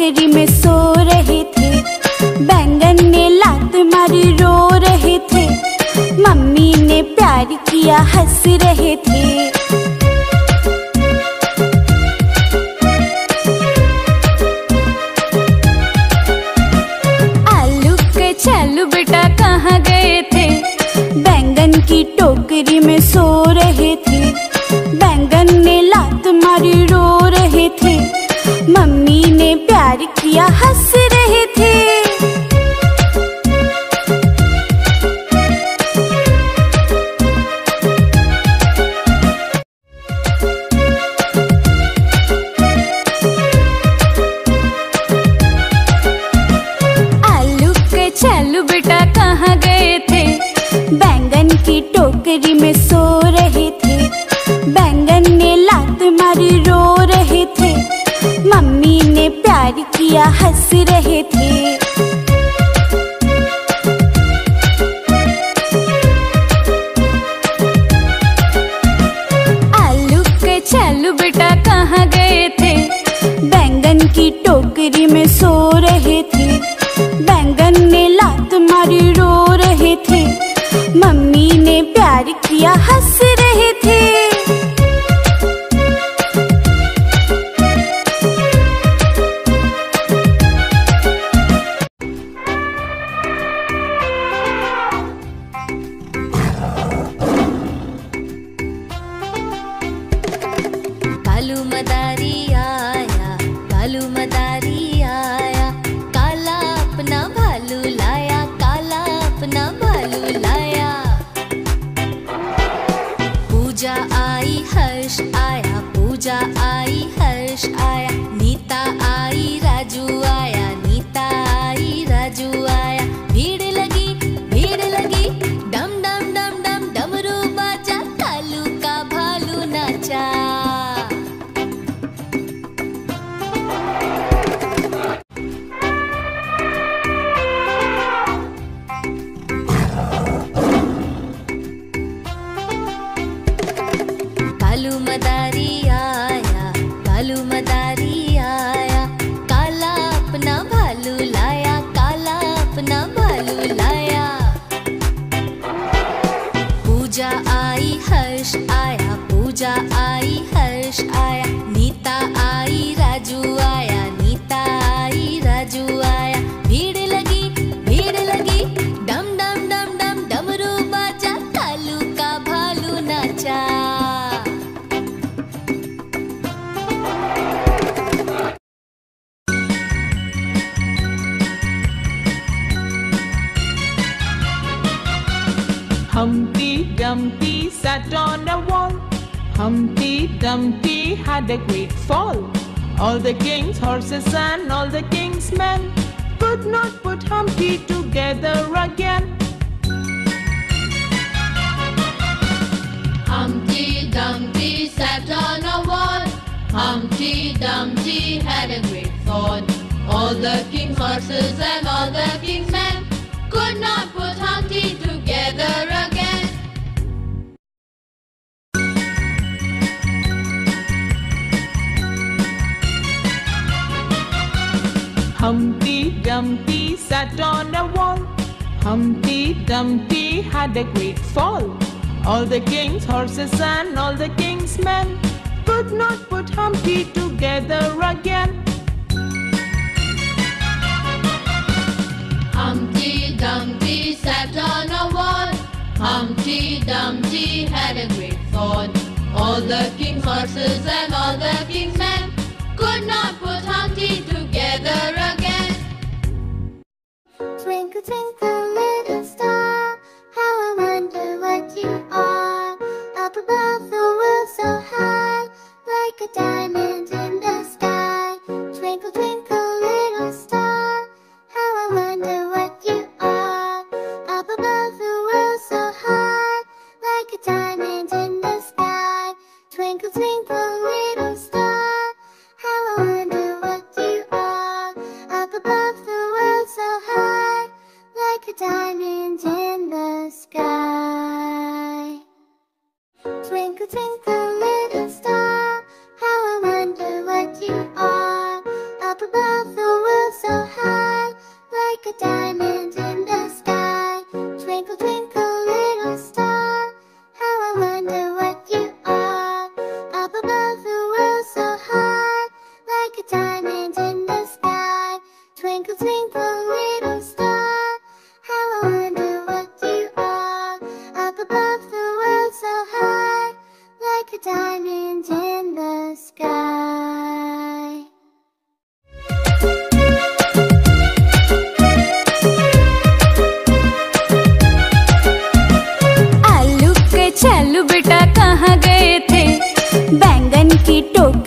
टोकरी में सो रहे थे। बैंगन ने लात मारी रो रहे थे। मम्मी ने प्यार किया हंस रहे थे। आलू के चालू बेटा कहाँ गए थे? बैंगन की टोकरी में सो रहे थे। बैंगन ने लात मारी रो रहे थे। मम्मी ने प्यार किया हंस रहे थे। आलू के चालू बेटा कहाँ गए थे? बैंगन की टोकरी में सो रहे थे। बैंगन ने लात मारी रो रहे थे। मम्मी ने प्यार किया हंस रहे थे। आलू के चालू बेटा कहाँ गए थे? बैंगन की टोकरी में सो रहे थे। बैंगन ने लात मारी रो रहे थे। मम्मी ने प्यार किया हंस रहे थे। कालू मदारी आया, कालू मदारी आया, काला अपना भालू लाया, काला अपना भालू लाया। पूजा आई हर्ष आया, पूजा आई हर्ष आया, नीता आई राजू आया, नीता आई राजू आया। भीड़ लगी डम डम डम डम डमरू बाजा, कालू का भालू नाचा। कालू मदारी आया, कालू मदारी आया, काला अपना भालू लाया, काला अपना भालू लाया। पूजा आई हर्ष आया, पूजा आई हर्ष आया, नीता आई राजू आया, नीता आई राजू आया। भीड़ लगी डम डम डम डम डमरू बाजा, कालू का भालू नाचा। Humpty Dumpty sat on a wall. Humpty Dumpty had a great fall. All the king's horses and all the king's men could not put Humpty together again. Humpty Dumpty sat on a wall. Humpty Dumpty had a great fall. All the king's horses and all the king's men could not put Humpty together again. Humpty Dumpty sat on a wall. Humpty Dumpty had a great fall. All the king's horses and all the king's men could not put Humpty together again. Humpty Dumpty sat on a wall. Humpty Dumpty had a great fall. All the king's horses and all the king's men could not put Humpty together again. Twinkle, twinkle, little star, how I wonder what you are. Up above the world so high, like a diamond in the sky. Twinkle, twinkle, little star, how I wonder what you are. Up above the world so high, like a diamond in the sky. Twinkle, twinkle, little star, how I wonder what you are. Up above the world so high, like a diamond in the sky. Twinkle, twinkle, little star, how I wonder what you are. Up above the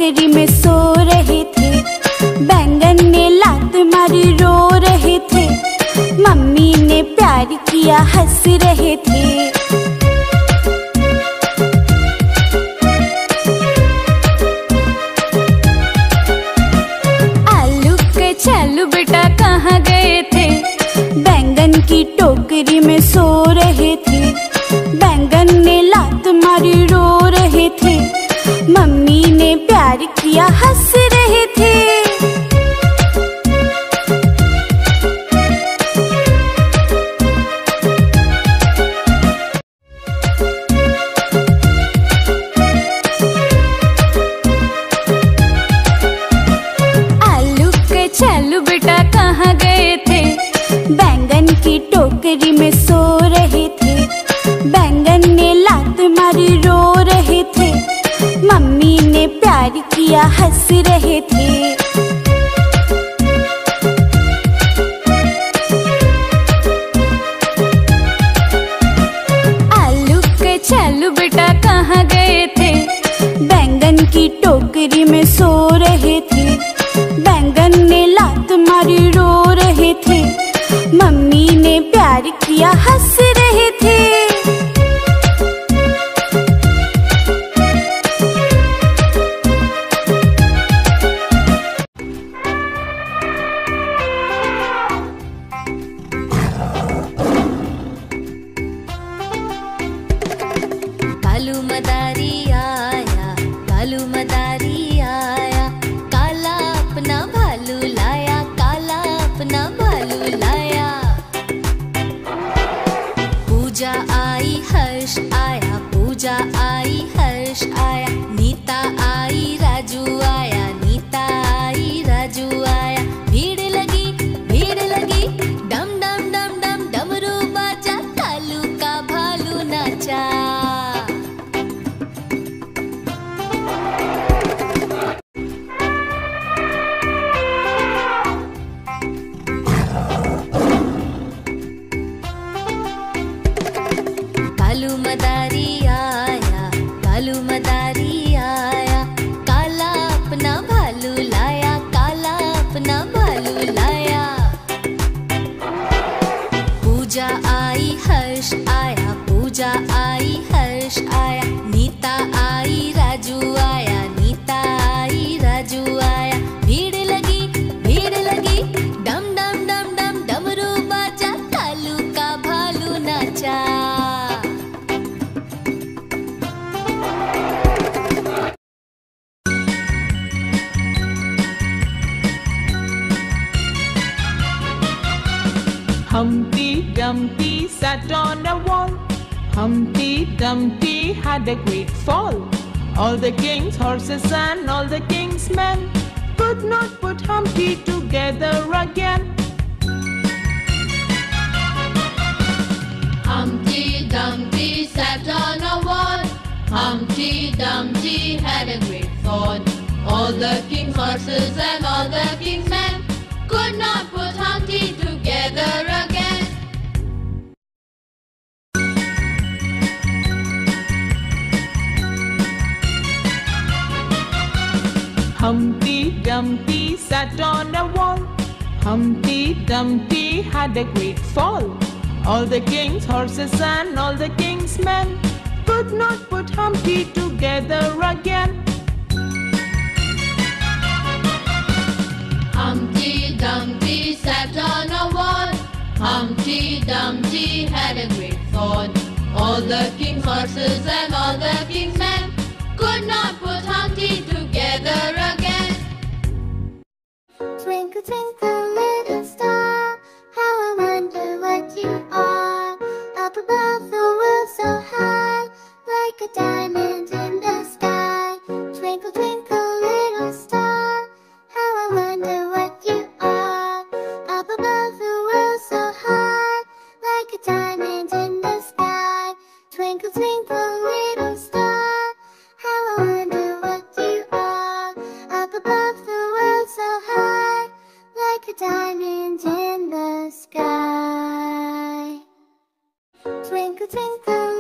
टोकरी में सो रहे थे। बैंगन ने लात मारी रो रहे थे। मम्मी ने प्यार किया हंस रहे थे। आलू के चालू बेटा कहाँ गए थे? बैंगन की टोकरी में सो रहे थे। बैंगन ने लात मारी रो रहे थे। मम्मी ने प्यार किया हंस रहे थे। आलू के चालू बेटा कहाँ गए थे? बैंगन की टोकरी में सो रहे थे। बैंगन ने लात मारी रो रहे थे। मम्मी ने प्यार किया हंस रहे थे। आलू के चालू बेटा कहाँ गए थे? बैंगन की टोकरी में सो रहे थे। बैंगन ने लात मारी रो रहे थे। मम्मी ने प्यार किया हंस रहे थे। कालू मदारी आया, कालू मदारी आया, काला अपना भालू लाया, काला अपना भालू लाया। पूजा आई हर्ष आया, पूजा आई हर्ष आया, नीता आई राजू आया, नीता आई राजू आया। भीड़ लगी डम डम डम डम डमरू बाजा, कालू का भालू नाचा। कालू मदारी आया, कालू मदारी आया, काला अपना भालू लाया, काला अपना भालू लाया। पूजा आई हर्ष आया, पूजा आई हर्ष आया, नीता आई राजू आया, नीता आई राजू आया। भीड़ लगी डम डम डम डम डमरू बाजा, कालू का भालू नाचा। Humpty Dumpty sat on a wall. Humpty Dumpty had a great fall. All the king's horses and all the king's men could not put Humpty together again. Humpty Dumpty sat on a wall. Humpty Dumpty had a great fall. All the king's horses and all the king's men could not put Humpty together again. Humpty Dumpty sat on a wall. Humpty Dumpty had a great fall. All the king's horses and all the king's men could not put Humpty together again. Humpty Dumpty sat on a wall. Humpty Dumpty had a great fall. All the king's horses and all the king's men could not put Humpty together again. Twinkle, twinkle, little star, how I wonder what you are. Up above the world so high, like a diamond in the sky. Twinkle, twinkle, little star, how I wonder what you are. Up above the world so high, like a diamond in the sky. Twinkle, twinkle, little star, how I wonder what you are. Up above the world so high, like a diamond in the sky. Twinkle, twinkle,